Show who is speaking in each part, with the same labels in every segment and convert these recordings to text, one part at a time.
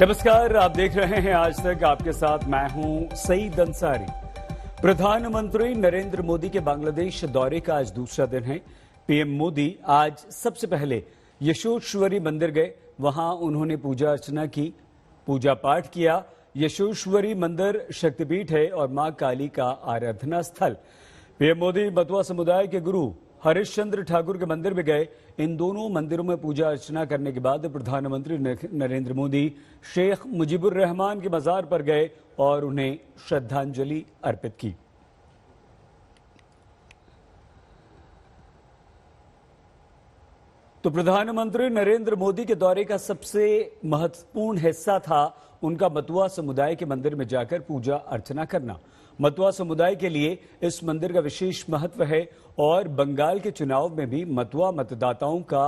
Speaker 1: नमस्कार, आप देख रहे हैं आज तक। आपके साथ मैं हूं सईद अंसारी। प्रधानमंत्री नरेंद्र मोदी के बांग्लादेश दौरे का आज दूसरा दिन है। पीएम मोदी आज सबसे पहले यशोश्वरी मंदिर गए। वहां उन्होंने पूजा अर्चना की, पूजा पाठ किया। यशोश्वरी मंदिर शक्तिपीठ है और मां काली का आराधना स्थल। पीएम मोदी मतुआ समुदाय के गुरु हरिश्चंद्र ठाकुर के मंदिर में गए। इन दोनों मंदिरों में पूजा अर्चना करने के बाद प्रधानमंत्री नरेंद्र मोदी शेख मुजीबुर रहमान के मजार पर गए और उन्हें श्रद्धांजलि अर्पित की। तो प्रधानमंत्री नरेंद्र मोदी के दौरे का सबसे महत्वपूर्ण हिस्सा था उनका मतुआ समुदाय के मंदिर में जाकर पूजा अर्चना करना। मतुआ समुदाय के लिए इस मंदिर का विशेष महत्व है और बंगाल के चुनाव में भी मतुआ मतदाताओं का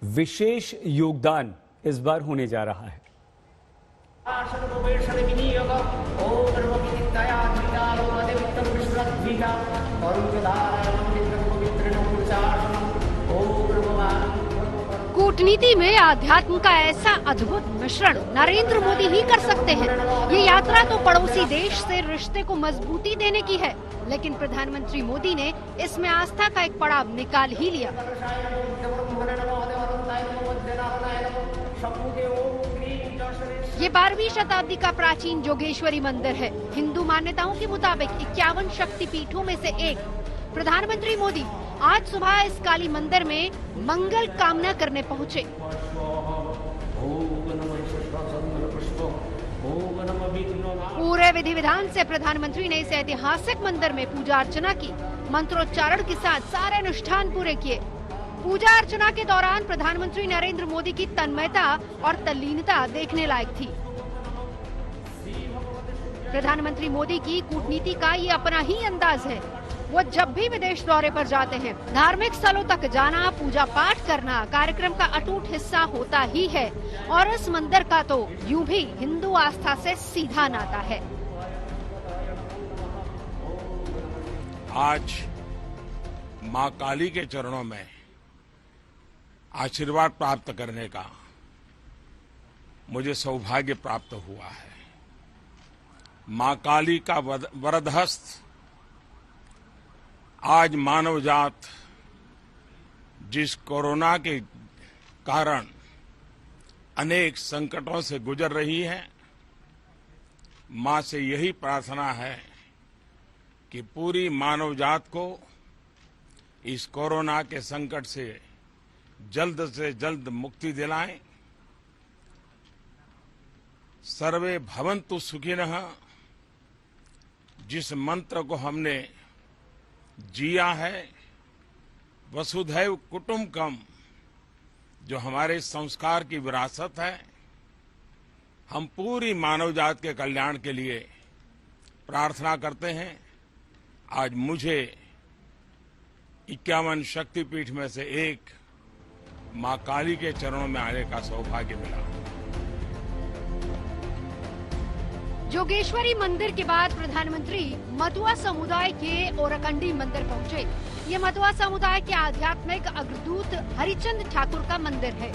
Speaker 1: विशेष योगदान इस बार होने जा रहा है।
Speaker 2: कूटनीति में आध्यात्म का ऐसा अद्भुत मिश्रण नरेंद्र मोदी ही कर सकते हैं। ये यात्रा तो पड़ोसी देश से रिश्ते को मजबूती देने की है, लेकिन प्रधानमंत्री मोदी ने इसमें आस्था का एक पड़ाव निकाल ही लिया। ये 12वीं शताब्दी का प्राचीन जोगेश्वरी मंदिर है। हिंदू मान्यताओं के मुताबिक 51 शक्तिपीठों में से एक। प्रधानमंत्री मोदी आज सुबह इस काली मंदिर में मंगल कामना करने पहुंचे। पूरे विधि विधान से प्रधानमंत्री ने इस ऐतिहासिक मंदिर में पूजा अर्चना की। मंत्रोच्चारण के साथ सारे अनुष्ठान पूरे किए। पूजा अर्चना के दौरान प्रधानमंत्री नरेंद्र मोदी की तन्मयता और तल्लीनता देखने लायक थी। प्रधानमंत्री मोदी की कूटनीति का ये अपना ही अंदाज है। वो जब भी विदेश दौरे पर जाते हैं, धार्मिक स्थलों तक जाना, पूजा पाठ करना कार्यक्रम का अटूट हिस्सा होता ही है। और इस मंदिर का तो यूं भी हिंदू आस्था से सीधा नाता है।
Speaker 3: आज मां काली के चरणों में आशीर्वाद प्राप्त करने का मुझे सौभाग्य प्राप्त हुआ है। मां काली का वरदहस्त आज मानव जात जिस कोरोना के कारण अनेक संकटों से गुजर रही है, मां से यही प्रार्थना है कि पूरी मानव जात को इस कोरोना के संकट से जल्द मुक्ति दिलाएं। सर्वे भवन्तु सुखिनः जिस मंत्र को हमने जिया है, वसुधैव कुटुंबकम, जो हमारे संस्कार की विरासत है, हम पूरी मानव जात के कल्याण के लिए प्रार्थना करते हैं। आज मुझे 51 शक्तिपीठ में से एक मां काली के चरणों में आने का सौभाग्य मिला।
Speaker 2: जोगेश्वरी मंदिर के बाद प्रधानमंत्री मतुआ समुदाय के ओराकंडी मंदिर पहुंचे। ये मतुआ समुदाय के आध्यात्मिक अग्रदूत हरिचंद ठाकुर का मंदिर है।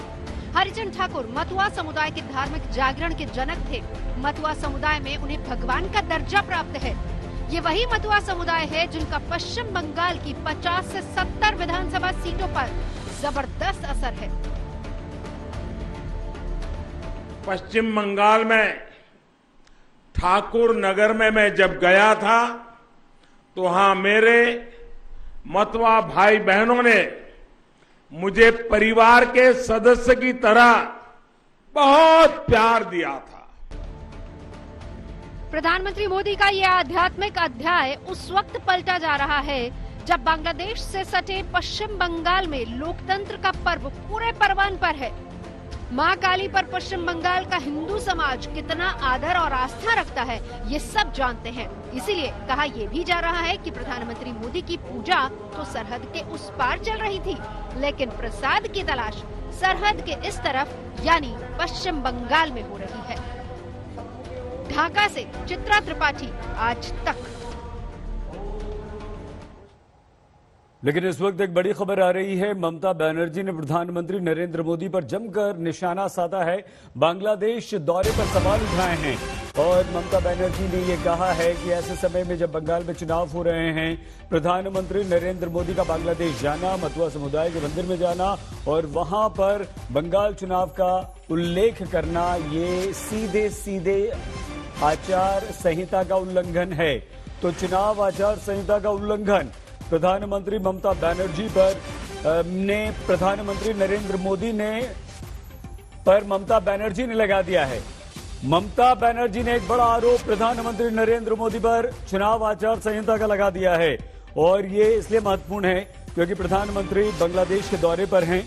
Speaker 2: हरिचंद ठाकुर मतुआ समुदाय के धार्मिक जागरण के जनक थे। मतुआ समुदाय में उन्हें भगवान का दर्जा प्राप्त है। ये वही मतुआ समुदाय है जिनका पश्चिम बंगाल की 50 से 70 विधानसभा सीटों पर जबरदस्त असर है।
Speaker 3: पश्चिम बंगाल में ठाकुर नगर में मैं जब गया था तो वहां मेरे मतुआ भाई बहनों ने मुझे परिवार के सदस्य की तरह बहुत प्यार दिया था।
Speaker 2: प्रधानमंत्री मोदी का यह आध्यात्मिक अध्याय उस वक्त पलटा जा रहा है जब बांग्लादेश से सटे पश्चिम बंगाल में लोकतंत्र का पर्व पूरे परवान पर है। मां काली पर पश्चिम बंगाल का हिंदू समाज कितना आदर और आस्था रखता है, ये सब जानते हैं। इसीलिए कहा यह भी जा रहा है कि प्रधानमंत्री मोदी की पूजा तो सरहद के उस पार चल रही थी, लेकिन प्रसाद की तलाश सरहद के इस तरफ यानी पश्चिम बंगाल में हो रही है। ढाका से चित्रा त्रिपाठी, आज तक।
Speaker 1: लेकिन इस वक्त एक बड़ी खबर आ रही है। ममता बनर्जी ने प्रधानमंत्री नरेंद्र मोदी पर जमकर निशाना साधा है। बांग्लादेश दौरे पर सवाल उठाए हैं और ममता बनर्जी ने यह कहा है कि ऐसे समय में जब बंगाल में चुनाव हो रहे हैं, प्रधानमंत्री नरेंद्र मोदी का बांग्लादेश जाना, मतुआ समुदाय के मंदिर में जाना और वहां पर बंगाल चुनाव का उल्लेख करना, ये सीधे सीधे आचार संहिता का उल्लंघन है। तो चुनाव आचार संहिता का उल्लंघन प्रधानमंत्री ममता बनर्जी पर प्रधानमंत्री नरेंद्र मोदी ने ममता बनर्जी ने लगा दिया है। ममता बनर्जी ने एक बड़ा आरोप प्रधानमंत्री नरेंद्र मोदी पर चुनाव आचार संहिता का लगा दिया है और ये इसलिए महत्वपूर्ण है क्योंकि प्रधानमंत्री बांग्लादेश के दौरे पर हैं।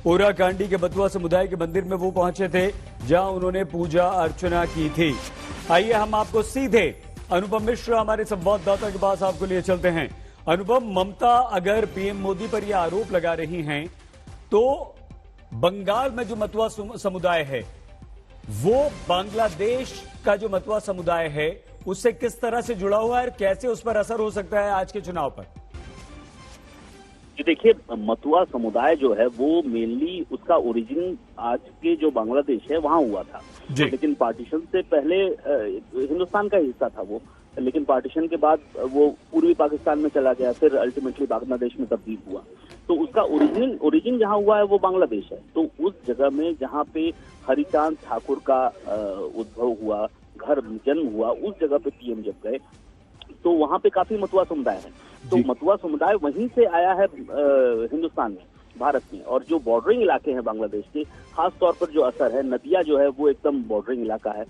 Speaker 1: ओराकांडी के बतुआ समुदाय के मंदिर में वो पहुंचे थे जहां उन्होंने पूजा अर्चना की थी। आइए हम आपको सीधे अनुपम मिश्र हमारे संवाददाता के पास आपको लिए चलते हैं। अनुपम, ममता अगर पीएम मोदी पर यह आरोप लगा रही हैं तो बंगाल में जो मतुआ समुदाय है वो बांग्लादेश का जो मतुआ समुदाय है उससे किस तरह से जुड़ा हुआ है और कैसे उस पर असर हो सकता है आज के चुनाव पर?
Speaker 4: देखिए, मतुआ समुदाय जो है वो मेनली उसका ओरिजिन आज के जो बांग्लादेश है वहां हुआ था, लेकिन पार्टीशन से पहले हिंदुस्तान का हिस्सा था वो, लेकिन पार्टीशन के बाद वो पूर्वी पाकिस्तान में चला गया, फिर अल्टीमेटली बांग्लादेश में तब्दील हुआ। तो उसका ओरिजिन जहां हुआ है वो बांग्लादेश है। तो उस जगह में जहां पे हरिचांद ठाकुर का उद्भव हुआ, घर जन्म हुआ, उस जगह पे पीएम जब गए तो वहां पे काफी मतुआ समुदाय है। तो मतुआ समुदाय वहीं से आया है हिंदुस्तान में, भारत में। और जो बॉर्डरिंग इलाके हैं बांग्लादेश के, खास तौर पर जो असर है, नदिया जो है वो एकदम बॉर्डरिंग इलाका है,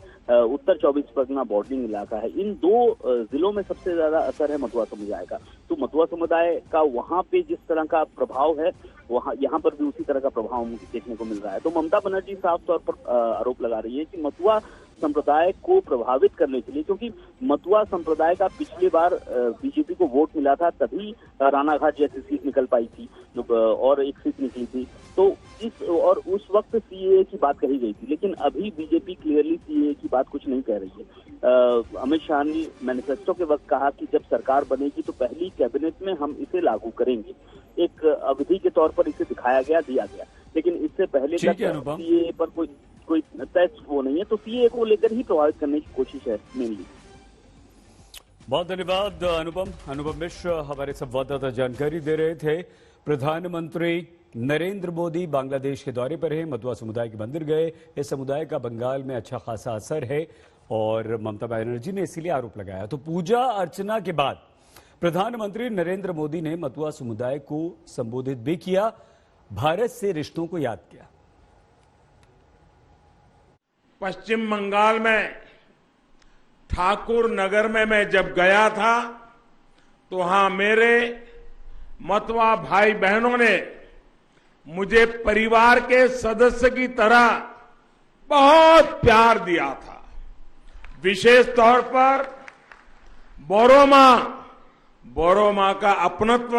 Speaker 4: उत्तर 24 परगना बॉर्डरिंग इलाका है। इन दो जिलों में सबसे ज्यादा असर है मतुआ समुदाय का। तो मतुआ समुदाय का वहां पे जिस तरह का प्रभाव है, वहां यहाँ पर भी उसी तरह का प्रभाव देखने को मिल रहा है। तो ममता बनर्जी साफ तौर पर आरोप लगा रही है कि मतुआ संप्रदाय को प्रभावित करने के लिए, क्योंकि मतुआ संप्रदाय का पिछली बार बीजेपी को वोट मिला था तभी रानाघाट जैसी सीट निकल पाई थी और एक सीट निकली थी। तो उस वक्त सीएए की बात कही गई थी, लेकिन अभी बीजेपी क्लियरली सीएए की बात कुछ नहीं कह रही है। अमित शाह ने मैनिफेस्टो के वक्त कहा कि जब सरकार बनेगी तो पहली कैबिनेट में हम इसे लागू करेंगे। एक अवधि के तौर पर इसे दिया गया, लेकिन इससे पहले तक सीएए पर कोई तय वो नहीं है। तो सीएए को लेकर ही प्रभावित करने की कोशिश है मेनली।
Speaker 1: बहुत धन्यवाद अनुपम मिश्र हमारे संवाददाता जानकारी दे रहे थे। प्रधानमंत्री नरेंद्र मोदी बांग्लादेश के दौरे पर हैं, मतुआ समुदाय के मंदिर गए। इस समुदाय का बंगाल में अच्छा खासा असर है और ममता बनर्जी ने इसीलिए आरोप लगाया। तो पूजा अर्चना के बाद प्रधानमंत्री नरेंद्र मोदी ने मतुआ समुदाय को संबोधित भी किया, भारत से रिश्तों को याद किया।
Speaker 3: पश्चिम बंगाल में ठाकुर नगर में मैं जब गया था तो वहां मेरे मतुआ भाई बहनों ने मुझे परिवार के सदस्य की तरह बहुत प्यार दिया था। विशेष तौर पर बोरो मां का अपनत्व,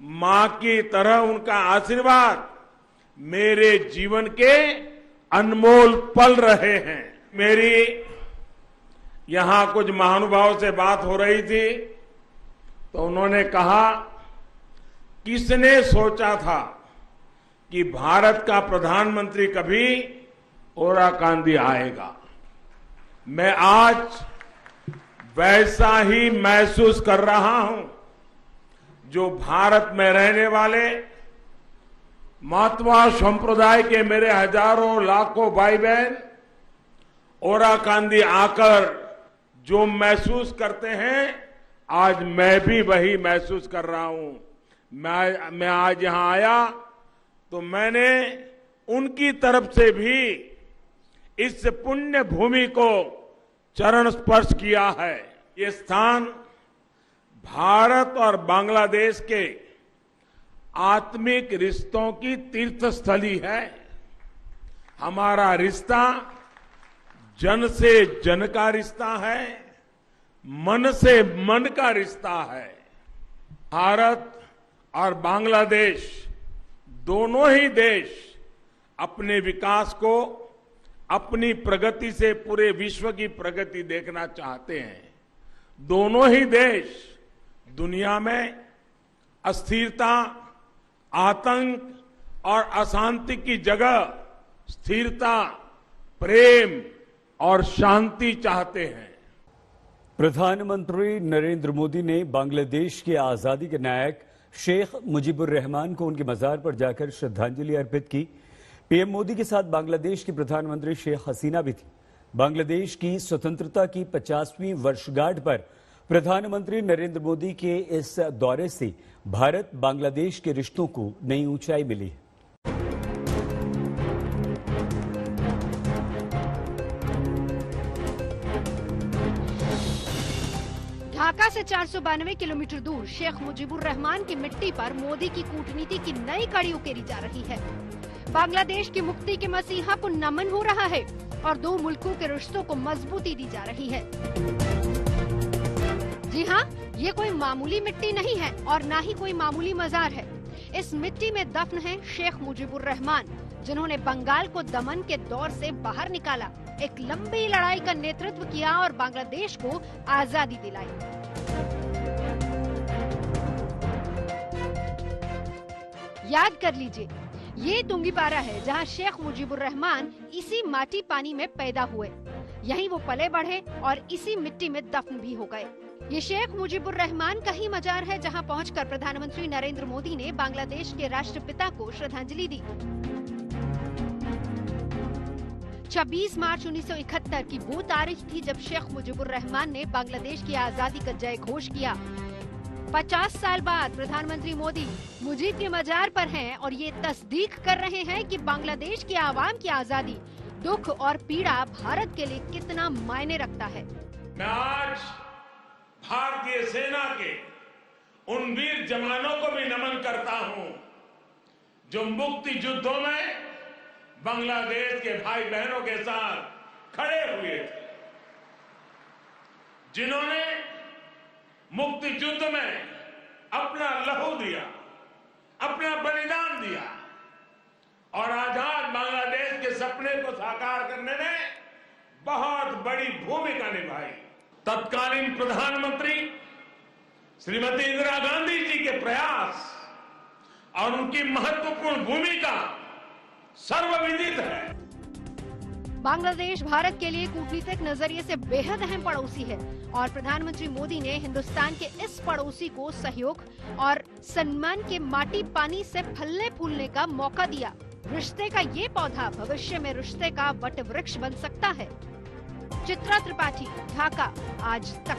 Speaker 3: मां की तरह उनका आशीर्वाद मेरे जीवन के अनमोल पल रहे हैं। मेरी यहां कुछ महानुभाव से बात हो रही थी तो उन्होंने कहा, किसने सोचा था कि भारत का प्रधानमंत्री कभी ओराकांदी आएगा। मैं आज वैसा ही महसूस कर रहा हूं जो भारत में रहने वाले मतुआ संप्रदाय के मेरे हजारों लाखों भाई बहन ओराकांदी आकर जो महसूस करते हैं, आज मैं भी वही महसूस कर रहा हूं। मैं आज यहां आया तो मैंने उनकी तरफ से भी इस पुण्य भूमि को चरण स्पर्श किया है। ये स्थान भारत और बांग्लादेश के आत्मिक रिश्तों की तीर्थस्थली है। हमारा रिश्ता जन से जन का रिश्ता है, मन से मन का रिश्ता है। भारत और बांग्लादेश दोनों ही देश अपने विकास को अपनी प्रगति से पूरे विश्व की प्रगति देखना चाहते हैं। दोनों ही देश दुनिया में अस्थिरता, आतंक और अशांति की जगह स्थिरता, प्रेम और शांति चाहते हैं।
Speaker 1: प्रधानमंत्री नरेंद्र मोदी ने बांग्लादेश के आजादी के नायक शेख मुजीबुर रहमान को उनके मजार पर जाकर श्रद्धांजलि अर्पित की। पीएम मोदी के साथ बांग्लादेश की प्रधानमंत्री शेख हसीना भी थी। बांग्लादेश की स्वतंत्रता की 50वीं वर्षगांठ पर प्रधानमंत्री नरेंद्र मोदी के इस दौरे से भारत बांग्लादेश के रिश्तों को नई ऊंचाई मिली है।
Speaker 2: ढाका से 492 किलोमीटर दूर शेख मुजीबुर रहमान की मिट्टी पर मोदी की कूटनीति की नई कड़ी उकेरी जा रही है। बांग्लादेश की मुक्ति के मसीहा को नमन हो रहा है और दो मुल्कों के रिश्तों को मजबूती दी जा रही है। जी हाँ, ये कोई मामूली मिट्टी नहीं है और न ही कोई मामूली मजार है। इस मिट्टी में दफन है शेख मुजीबुर रहमान, जिन्होंने बंगाल को दमन के दौर से बाहर निकाला, एक लंबी लड़ाई का नेतृत्व किया और बांग्लादेश को आजादी दिलाई। याद कर लीजिए, ये तुंगीपारा है जहां शेख मुजीबुर रहमान इसी माटी पानी में पैदा हुए, यहीं वो पले बढ़े और इसी मिट्टी में दफन भी हो गए। ये शेख मुजीबुर रहमान का ही मजार है जहां पहुंचकर प्रधानमंत्री नरेंद्र मोदी ने बांग्लादेश के राष्ट्रपिता को श्रद्धांजलि दी। 26 मार्च 1971 की वो तारीख थी जब शेख मुजीबुर रहमान ने बांग्लादेश की आजादी का जय घोष किया। 50 साल बाद प्रधानमंत्री मोदी मुजीब के मजार पर हैं और ये तस्दीक कर रहे हैं कि बांग्लादेश की आवाम की आजादी, दुख और पीड़ा भारत के लिए कितना मायने रखता है।
Speaker 3: मैं आज भारतीय सेना के उन वीर जवानों को भी नमन करता हूं जो मुक्ति युद्धों में बांग्लादेश के भाई बहनों के साथ खड़े हुए थे, जिन्होंने मुक्ति युद्ध में अपना लहू दिया, अपना बलिदान दिया और आजाद बांग्लादेश के सपने को साकार करने में बहुत बड़ी भूमिका निभाई। तत्कालीन प्रधानमंत्री श्रीमती इंदिरा गांधी जी के प्रयास और उनकी महत्वपूर्ण भूमिका सर्वविदित है।
Speaker 2: बांग्लादेश भारत के लिए कूटनीतिक नजरिए से बेहद अहम पड़ोसी है और प्रधानमंत्री मोदी ने हिंदुस्तान के इस पड़ोसी को सहयोग और सम्मान के माटी पानी से फलने फूलने का मौका दिया। रिश्ते का ये पौधा भविष्य में रिश्ते का वट वृक्ष बन सकता है। चित्रा त्रिपाठी, ढाका, आज तक।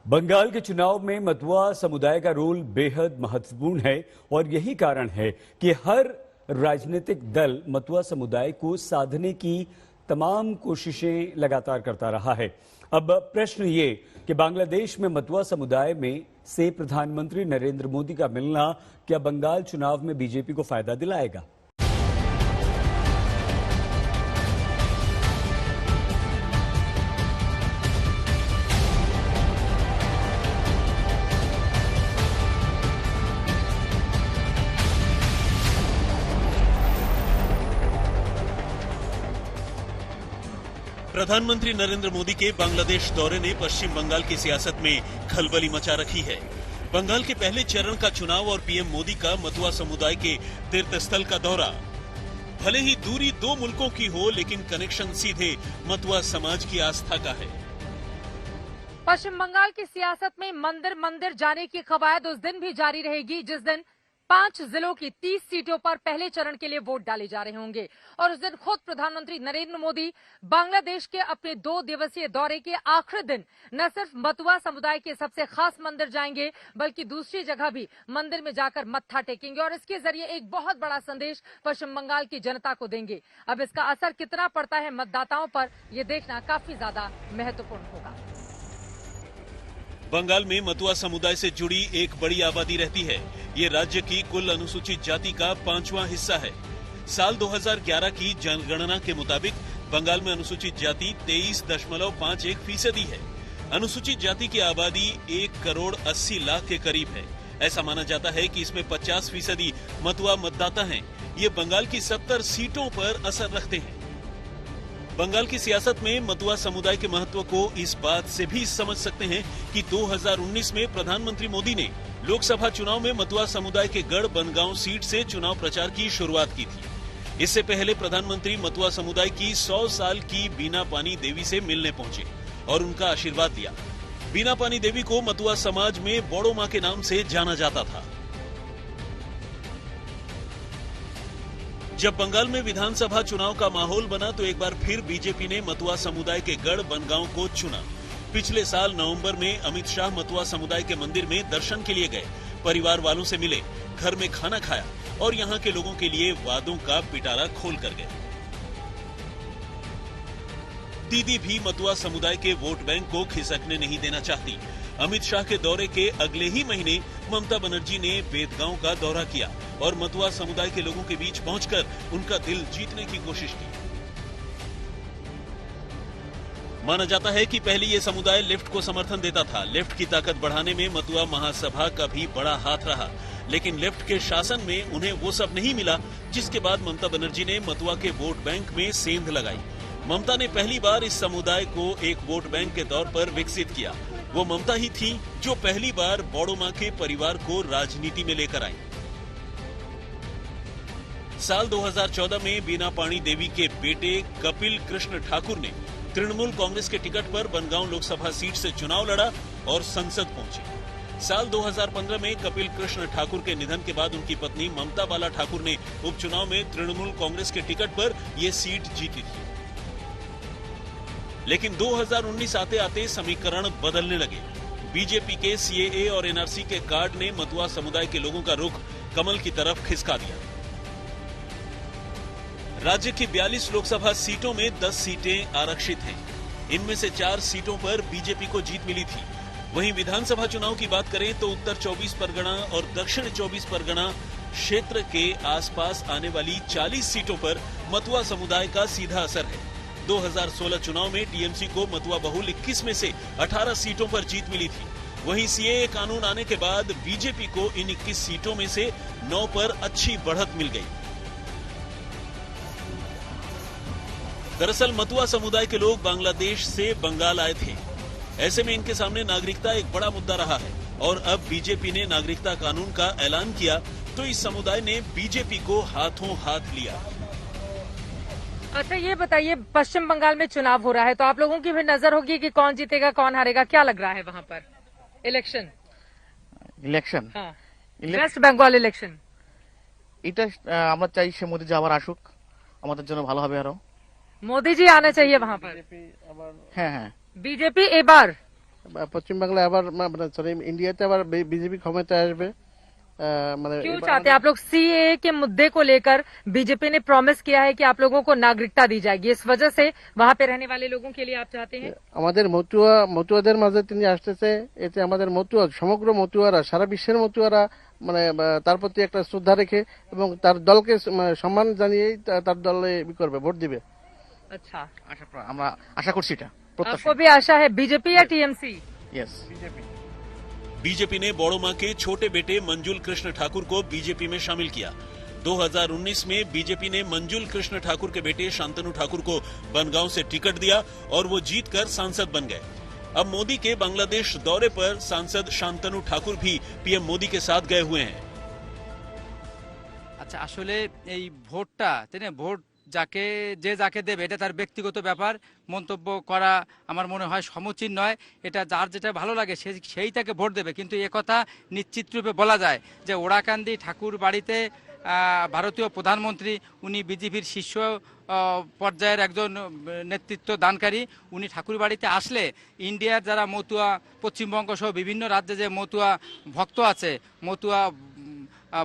Speaker 1: बंगाल के चुनाव में मतुआ समुदाय का रोल बेहद महत्वपूर्ण है और यही कारण है कि हर राजनीतिक दल मतुआ समुदाय को साधने की तमाम कोशिशें लगातार करता रहा है। अब प्रश्न ये कि बांग्लादेश में मतुआ समुदाय में से प्रधानमंत्री नरेंद्र मोदी का मिलना क्या बंगाल चुनाव में बीजेपी को फायदा दिलाएगा?
Speaker 5: प्रधानमंत्री नरेंद्र मोदी के बांग्लादेश दौरे ने पश्चिम बंगाल की सियासत में खलबली मचा रखी है। बंगाल के पहले चरण का चुनाव और पीएम मोदी का मतुआ समुदाय के तीर्थस्थल का दौरा। भले ही दूरी दो मुल्कों की हो, लेकिन कनेक्शन सीधे मतुआ समाज की आस्था का है।
Speaker 6: पश्चिम बंगाल की सियासत में मंदिर मंदिर जाने की कवायद उस दिन भी जारी रहेगी जिस दिन 5 जिलों की 30 सीटों पर पहले चरण के लिए वोट डाले जा रहे होंगे और उस दिन खुद प्रधानमंत्री नरेंद्र मोदी बांग्लादेश के अपने 2 दिवसीय दौरे के आखिरी दिन न सिर्फ मतुआ समुदाय के सबसे खास मंदिर जाएंगे बल्कि दूसरी जगह भी मंदिर में जाकर मत्था टेकेंगे और इसके जरिए एक बहुत बड़ा संदेश पश्चिम बंगाल की जनता को देंगे। अब इसका असर कितना पड़ता है मतदाताओं पर, यह देखना काफी ज्यादा महत्वपूर्ण होगा।
Speaker 5: बंगाल में मतुआ समुदाय से जुड़ी एक बड़ी आबादी रहती है। ये राज्य की कुल अनुसूचित जाति का 5वां हिस्सा है। साल 2011 की जनगणना के मुताबिक बंगाल में अनुसूचित जाति 23.51% है। अनुसूचित जाति की आबादी 1 करोड़ 80 लाख के करीब है। ऐसा माना जाता है कि इसमें 50% मतुआ मतदाता हैं। ये बंगाल की 70 सीटों पर असर रखते हैं। बंगाल की सियासत में मतुआ समुदाय के महत्व को इस बात से भी समझ सकते हैं कि 2019 में प्रधानमंत्री मोदी ने लोकसभा चुनाव में मतुआ समुदाय के गढ़ बनगांव सीट से चुनाव प्रचार की शुरुआत की थी। इससे पहले प्रधानमंत्री मतुआ समुदाय की 100 साल की बीना पानी देवी से मिलने पहुंचे और उनका आशीर्वाद लिया। बीना पानी देवी को मतुआ समाज में बोड़ो मां के नाम से जाना जाता था। जब बंगाल में विधानसभा चुनाव का माहौल बना तो एक बार फिर बीजेपी ने मतुआ समुदाय के गढ़ बनगांव को चुना। पिछले साल नवंबर में अमित शाह मतुआ समुदाय के मंदिर में दर्शन के लिए गए, परिवार वालों से मिले, घर में खाना खाया और यहां के लोगों के लिए वादों का पिटारा खोल कर गए। दीदी भी मतुआ समुदाय के वोट बैंक को खिसकने नहीं देना चाहती। अमित शाह के दौरे के अगले ही महीने ममता बनर्जी ने बेदगांव का दौरा किया और मतुआ समुदाय के लोगों के बीच पहुंचकर उनका दिल जीतने की कोशिश की। माना जाता है कि पहले ये समुदाय लेफ्ट को समर्थन देता था। लेफ्ट की ताकत बढ़ाने में मतुआ महासभा का भी बड़ा हाथ रहा, लेकिन लेफ्ट के शासन में उन्हें वो सब नहीं मिला, जिसके बाद ममता बनर्जी ने मतुआ के वोट बैंक में सेंध लगाई। ममता ने पहली बार इस समुदाय को एक वोट बैंक के तौर पर विकसित किया। वो ममता ही थी जो पहली बार बोड़ो मां के परिवार को राजनीति में लेकर आई। साल 2014 में बीना पानी देवी के बेटे कपिल कृष्ण ठाकुर ने तृणमूल कांग्रेस के टिकट पर बनगांव लोकसभा सीट से चुनाव लड़ा और संसद पहुंचे। साल 2015 में कपिल कृष्ण ठाकुर के निधन के बाद उनकी पत्नी ममता बाला ठाकुर ने उपचुनाव में तृणमूल कांग्रेस के टिकट पर यह सीट जीती थी। लेकिन 2019 आते आते समीकरण बदलने लगे। बीजेपी के सीएए और एनआरसी के कार्ड ने मतुआ समुदाय के लोगों का रुख कमल की तरफ खिसका दिया। राज्य की 42 लोकसभा सीटों में 10 सीटें आरक्षित हैं। इनमें से 4 सीटों पर बीजेपी को जीत मिली थी। वहीं विधानसभा चुनाव की बात करें तो उत्तर 24 परगना और दक्षिण 24 परगना क्षेत्र के आसपास आने वाली 40 सीटों पर मतुआ समुदाय का सीधा असर है। 2016 चुनाव में टीएमसी को मतुआ बहुल 21 में से 18 सीटों पर जीत मिली थी। वहीं सीएए कानून आने के बाद बीजेपी को इन 21 सीटों में से 9 पर अच्छी बढ़त मिल गई। दरअसल मतुआ समुदाय के लोग बांग्लादेश से बंगाल आए थे। ऐसे में इनके सामने नागरिकता एक बड़ा मुद्दा रहा है और अब बीजेपी ने नागरिकता कानून का ऐलान किया तो इस समुदाय ने बीजेपी को हाथों हाथ लिया।
Speaker 6: अच्छा, ये बताइए, पश्चिम बंगाल में चुनाव हो रहा है तो आप लोगों की भी नजर होगी कि कौन जीतेगा कौन हारेगा, क्या लग रहा है वहां पर?
Speaker 7: ইলেকশন
Speaker 6: हाँ, वेस्ट বেঙ্গল ইলেকশন।
Speaker 7: এটা আমরা চাই সে মোদি যে আবার আসুক, আমাদের জন্য ভালো হবে আরো।
Speaker 6: मोदी जी आना चाहिए वहां पर।
Speaker 7: হ্যাঁ হ্যাঁ,
Speaker 6: बीजेपी এবার
Speaker 8: পশ্চিমবাংলা আবার সরি ইন্ডিয়াতে আবার বিজেপি ক্ষমতায় আসবে।
Speaker 6: क्यों चाहते हैं आप लोग? सीएए के मुद्दे को लेकर बीजेपी ने प्रॉमिस किया है कि आप लोगों को नागरिकता दी जाएगी, इस वजह से वहां पे रहने वाले लोगों के लिए आप चाहते हैं?
Speaker 8: আমাদের মতুয়াদের মাঝে তিনি আসতেছে, এতে আমাদের মতুয়া সমগ্র মতুয়ারা সারা বিশ্বের মতুয়ারা তার প্রতি একটা শ্রদ্ধা রেখে এবং তার দলকে সম্মান জানিয়েই তার দলে করবে, ভোট দিবে।
Speaker 6: अच्छा,
Speaker 7: আমরা আশা করছি এটা।
Speaker 6: आपको भी आशा है? बीजेपी या टीएमसी?
Speaker 7: यस,
Speaker 5: बीजेपी ने बोड़ो मां के छोटे बेटे मंजुल कृष्ण ठाकुर को बीजेपी में शामिल किया। 2019 में बीजेपी ने मंजुल कृष्ण ठाकुर के बेटे शांतनु ठाकुर को बनगांव से टिकट दिया और वो जीतकर सांसद बन गए। अब मोदी के बांग्लादेश दौरे पर सांसद शांतनु ठाकुर भी पीएम मोदी के साथ गए हुए हैं।
Speaker 9: আচ্ছা, আসলে এই ভোটটা ভোট যাকে দেবে এটা তার ব্যক্তিগত ব্যাপার। মন্তব্য করা আমার মনে হয় সমীচীন নয়। এটা যার যেটা ভালো লাগে সেই তাকে ভোট দেবে, কিন্তু একথা নিশ্চিত রূপে বলা যায় যে ওরাকান্দি ঠাকুর বাড়িতে ভারতীয় প্রধানমন্ত্রী, উনি বিজেপির শীর্ষ পর্যায়ের একজন নেতৃত্ব দানকারী, উনি ঠাকুর বাড়িতে আসলে ইন্ডিয়ার যারা মতুয়া, পশ্চিমবঙ্গ সহ বিভিন্ন রাজ্যে যে মতুয়া ভক্ত আছে, মতুয়া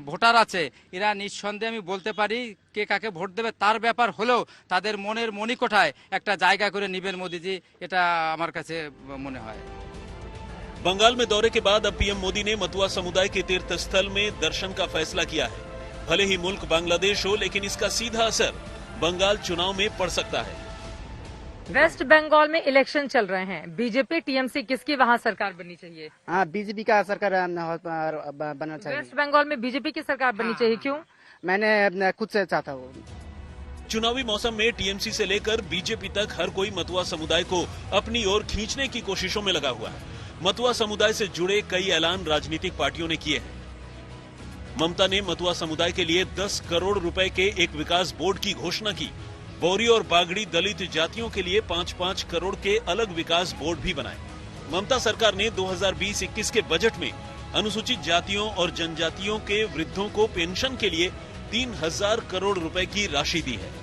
Speaker 9: ভোটার আছে, এরা নিঃসন্দেহে আমি বলতে পারি কে কাকে ভোট দেবে তার ব্যাপার হলেও তাদের মনের মণিকোঠায় একটা জায়গা করে নেবেন মোদিজি, এটা আমার কাছে মনে হয়।
Speaker 5: बंगाल में दौरे के बाद अब पीएम मोदी ने मतुआ समुदाय के तीर्थ स्थल में दर्शन का फैसला किया है। भले ही मुल्क बांग्लादेश हो, लेकिन इसका सीधा असर बंगाल चुनाव में पड़ सकता है।
Speaker 6: वेस्ट बंगाल में इलेक्शन चल रहे हैं, बीजेपी टीएमसी किसकी वहां सरकार बननी चाहिए?
Speaker 10: हाँ, बीजेपी का सरकार बनना चाहिए।
Speaker 6: वेस्ट बंगाल में बीजेपी की सरकार बननी चाहिए, क्यों?
Speaker 10: मैंने खुद से चाहता हूँ।
Speaker 5: चुनावी मौसम में टीएमसी से लेकर बीजेपी तक हर कोई मतुआ समुदाय को अपनी ओर खींचने की कोशिशों में लगा हुआ है। मतुआ समुदाय से जुड़े कई ऐलान राजनीतिक पार्टियों ने किए हैं। ममता ने मतुआ समुदाय के लिए 10 करोड़ रुपए के एक विकास बोर्ड की घोषणा की। बोरी और बागड़ी दलित जातियों के लिए 5-5 करोड़ के अलग विकास बोर्ड भी बनाए। ममता सरकार ने 2020-21 के बजट में अनुसूचित जातियों और जनजातियों के वृद्धों को पेंशन के लिए 3000 करोड़ रुपए की राशि दी है।